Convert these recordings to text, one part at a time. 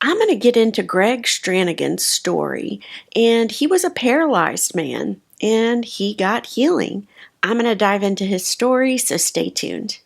I'm going to get into Greg Strannigan's story, and he was a paralyzed man, and he got healing. I'm going to dive into his story, so stay tuned.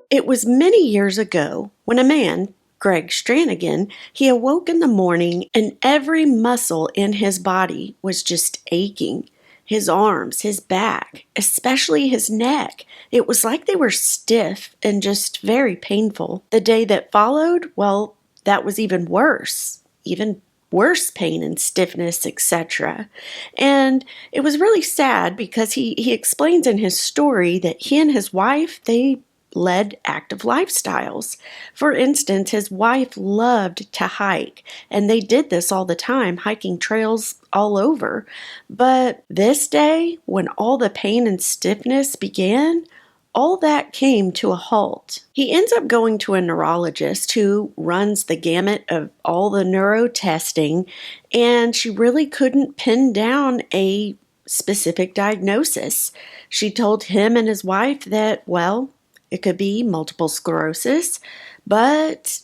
It was many years ago when a man, Greg Strannigan, he awoke in the morning and every muscle in his body was just aching. His arms, his back, especially his neck. It was like they were stiff and just very painful. The day that followed, well, that was even worse. Even worse pain and stiffness, etc. And it was really sad because he explains in his story that he and his wife, they led active lifestyles. For instance, his wife loved to hike, and they did this all the time, hiking trails all over. But this day, when all the pain and stiffness began, all that came to a halt. He ends up going to a neurologist who runs the gamut of all the neuro testing, and she really couldn't pin down a specific diagnosis. She told him and his wife that, well, it could be multiple sclerosis, but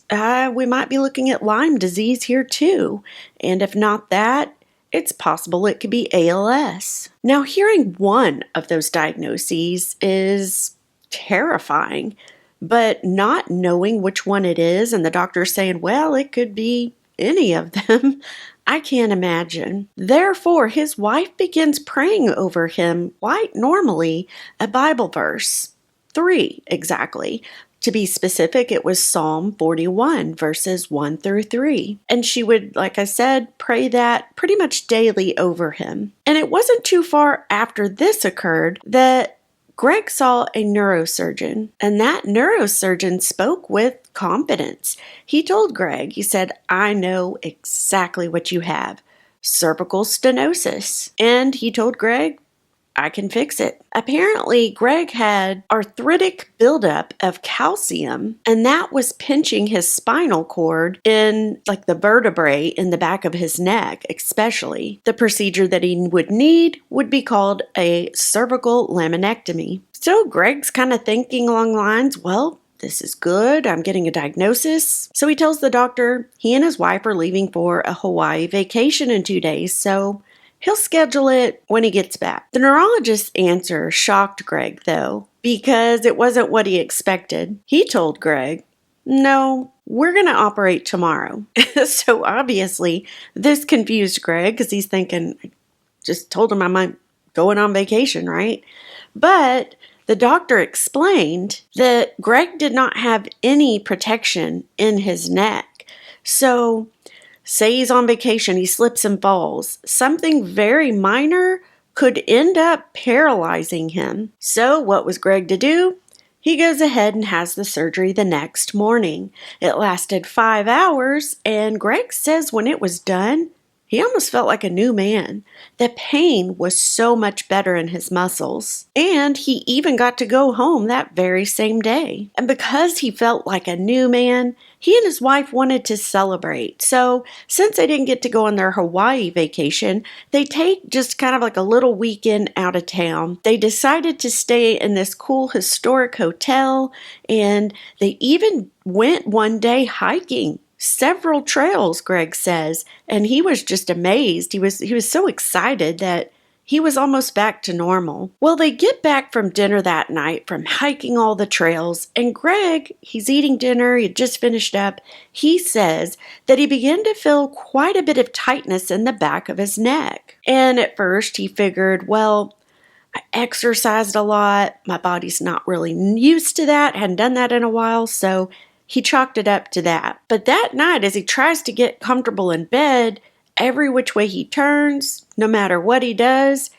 we might be looking at Lyme disease here too. And if not that, it's possible it could be ALS. Now, hearing one of those diagnoses is terrifying, but not knowing which one it is and the doctor saying, well, it could be any of them, I can't imagine. Therefore, his wife begins praying over him quite normally, a Bible verse. 3 exactly. To be specific, it was Psalm 41, verses 1 through 3. And she would, like I said, pray that pretty much daily over him. And it wasn't too far after this occurred that Greg saw a neurosurgeon, and that neurosurgeon spoke with confidence. He told Greg, he said, I know exactly what you have, cervical stenosis. And he told Greg, I can fix it. Apparently, Greg had arthritic buildup of calcium, and that was pinching his spinal cord in like the vertebrae in the back of his neck, especially. The procedure that he would need would be called a cervical laminectomy. So Greg's kind of thinking along the lines, well, this is good. I'm getting a diagnosis. So he tells the doctor he and his wife are leaving for a Hawaii vacation in 2 days, so he'll schedule it when he gets back. The neurologist's answer shocked Greg, though, because it wasn't what he expected. He told Greg, no, we're going to operate tomorrow. So obviously, this confused Greg because he's thinking, I just told him I'm going on vacation, right? But the doctor explained that Greg did not have any protection in his neck. So say he's on vacation, he slips and falls. Something very minor could end up paralyzing him. So what was Greg to do? He goes ahead and has the surgery the next morning. It lasted 5 hours, and Greg says when it was done, he almost felt like a new man. The pain was so much better in his muscles. And he even got to go home that very same day. And because he felt like a new man, he and his wife wanted to celebrate. So since they didn't get to go on their Hawaii vacation, they take just kind of like a little weekend out of town. They decided to stay in this cool historic hotel, and they even went one day hiking. Several trails, Greg says, and he was just amazed. He was so excited that he was almost back to normal. Well, they get back from dinner that night from hiking all the trails, and Greg, he's eating dinner, he had just finished up. He says that he began to feel quite a bit of tightness in the back of his neck. And at first he figured, well, I exercised a lot, my body's not really used to that, hadn't done that in a while, so he chalked it up to that. But that night, as he tries to get comfortable in bed, every which way he turns, no matter what he does,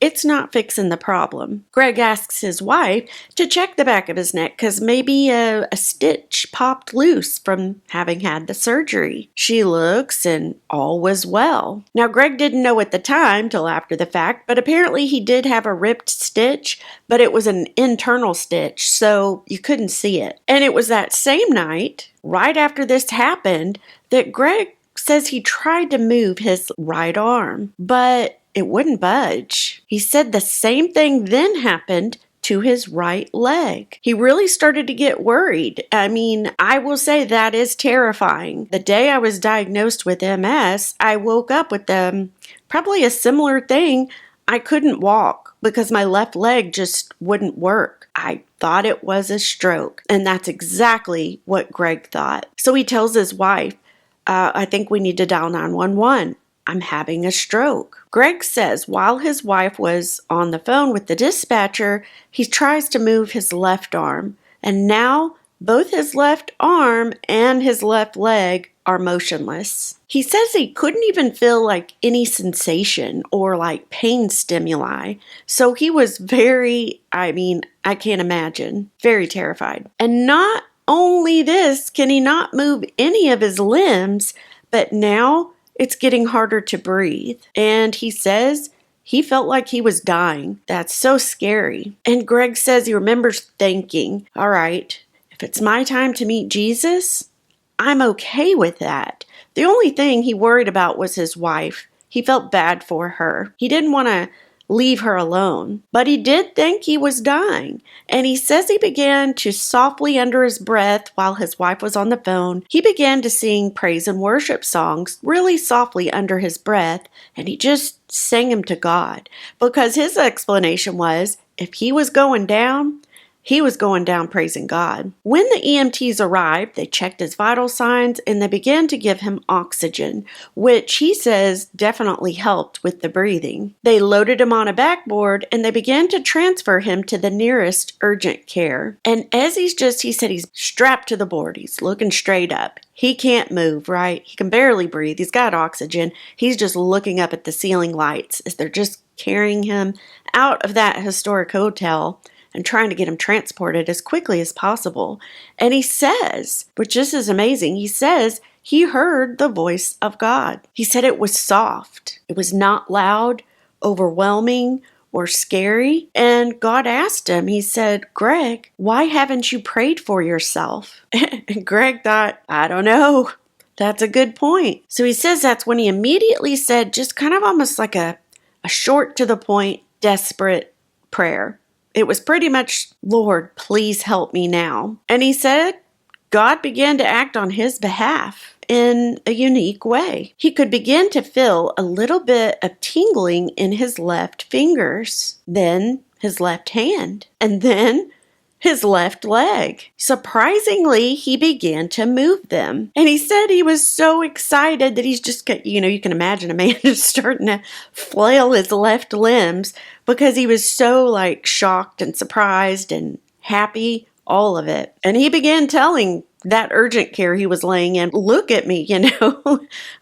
it's not fixing the problem. Greg asks his wife to check the back of his neck because maybe a stitch popped loose from having had the surgery. She looks and all was well. Now, Greg didn't know at the time till after the fact, but apparently he did have a ripped stitch, but it was an internal stitch, so you couldn't see it. And it was that same night, right after this happened, that Greg says he tried to move his right arm, but it wouldn't budge. He said the same thing then happened to his right leg. He really started to get worried. I mean, I will say that is terrifying. The day I was diagnosed with MS, I woke up with probably a similar thing. I couldn't walk because my left leg just wouldn't work. I thought it was a stroke, and that's exactly what Greg thought. So he tells his wife, I think we need to dial 911. I'm having a stroke. Greg says while his wife was on the phone with the dispatcher, he tries to move his left arm, and now both his left arm and his left leg are motionless. He says he couldn't even feel like any sensation or like pain stimuli. So he was I can't imagine, very terrified. And not only this, can he not move any of his limbs, but now it's getting harder to breathe. And he says he felt like he was dying. That's so scary. And Greg says he remembers thinking, all right, if it's my time to meet Jesus, I'm okay with that. The only thing he worried about was his wife. He felt bad for her. He didn't want to leave her alone, but he did think he was dying. And he says he began to softly under his breath while his wife was on the phone. He began to sing praise and worship songs really softly under his breath, and he just sang them to God because his explanation was if he was going down praising God. When the EMTs arrived, they checked his vital signs and they began to give him oxygen, which he says definitely helped with the breathing. They loaded him on a backboard and they began to transfer him to the nearest urgent care. And as he said he's strapped to the board. He's looking straight up. He can't move, right? He can barely breathe. He's got oxygen. He's just looking up at the ceiling lights as they're just carrying him out of that historic hotel and trying to get him transported as quickly as possible. And he says, which this is amazing, he says he heard the voice of God. He said it was soft. It was not loud, overwhelming, or scary. And God asked him, he said, Greg, why haven't you prayed for yourself? And Greg thought, I don't know. That's a good point. So he says that's when he immediately said just kind of almost like a short to the point, desperate prayer. It was pretty much, Lord, please help me now. And he said God began to act on his behalf in a unique way. He could begin to feel a little bit of tingling in his left fingers, then his left hand, and then his left leg. Surprisingly, he began to move them. And he said he was so excited that he's just, you can imagine a man just starting to flail his left limbs because he was so shocked and surprised and happy, all of it. And he began telling that urgent care he was laying in, look at me,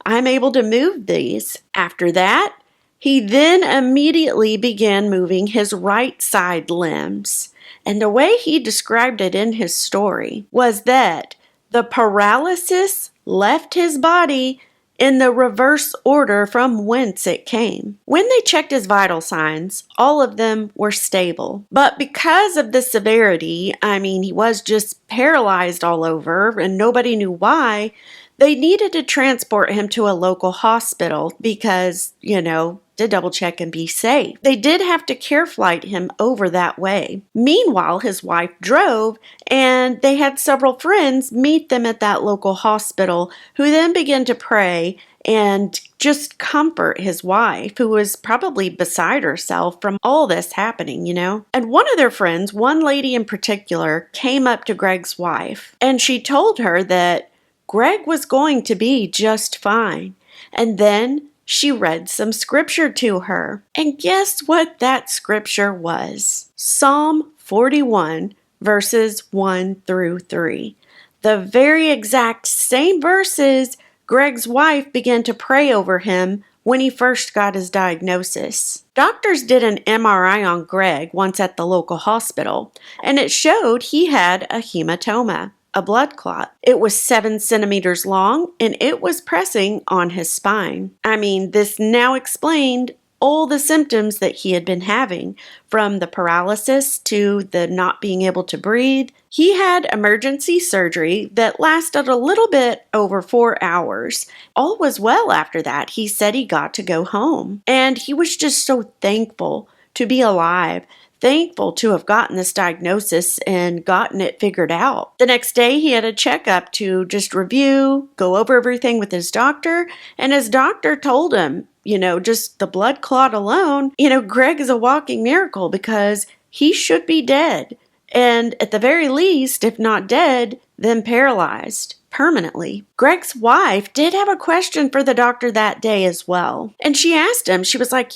I'm able to move these. After that, he then immediately began moving his right side limbs. And the way he described it in his story was that the paralysis left his body in the reverse order from whence it came. When they checked his vital signs, all of them were stable. But because of the severity, he was just paralyzed all over and nobody knew why, they needed to transport him to a local hospital because, to double check and be safe. They did have to care flight him over that way. Meanwhile, his wife drove and they had several friends meet them at that local hospital who then began to pray and just comfort his wife, who was probably beside herself from all this happening, And one of their friends, one lady in particular, came up to Greg's wife and she told her that Greg was going to be just fine. And then she read some scripture to her. And guess what that scripture was? Psalm 41, verses 1 through 3. The very exact same verses Greg's wife began to pray over him when he first got his diagnosis. Doctors did an MRI on Greg once at the local hospital, and it showed he had a hematoma, a blood clot. It was 7 centimeters long and it was pressing on his spine. This now explained all the symptoms that he had been having, from the paralysis to the not being able to breathe. He had emergency surgery that lasted a little bit over 4 hours. All was well after that. He said he got to go home. And he was just so thankful to be alive, thankful to have gotten this diagnosis and gotten it figured out. The next day, he had a checkup to just review, go over everything with his doctor, and his doctor told him, just the blood clot alone, Greg is a walking miracle because he should be dead. And at the very least, if not dead, then paralyzed permanently. Greg's wife did have a question for the doctor that day as well. And she asked him, she was like,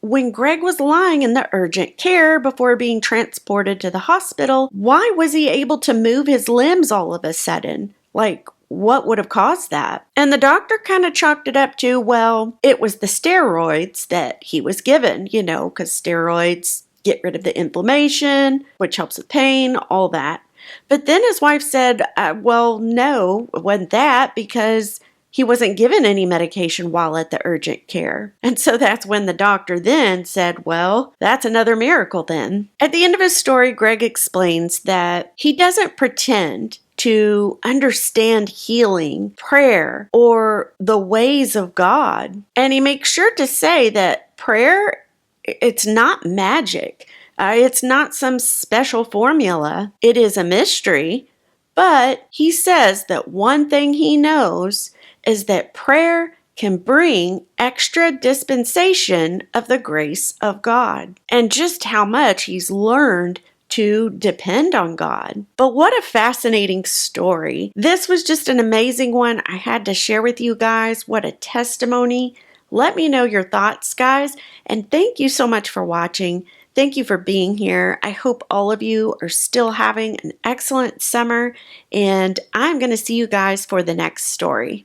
when Greg was lying in the urgent care before being transported to the hospital, why was he able to move his limbs all of a sudden? Like, what would have caused that? And the doctor kind of chalked it up to, well, it was the steroids that he was given, because steroids get rid of the inflammation, which helps with pain, all that. But then his wife said, well, no, it wasn't that, because he wasn't given any medication while at the urgent care. And so that's when the doctor then said, well, that's another miracle then. At the end of his story, Greg explains that he doesn't pretend to understand healing, prayer, or the ways of God. And he makes sure to say that prayer, it's not magic. It's not some special formula. It is a mystery. But he says that one thing he knows is that prayer can bring extra dispensation of the grace of God, and just how much he's learned to depend on God. But what a fascinating story. This was just an amazing one I had to share with you guys. What a testimony. Let me know your thoughts, guys, and thank you so much for watching. Thank you for being here. I hope all of you are still having an excellent summer, and I'm going to see you guys for the next story.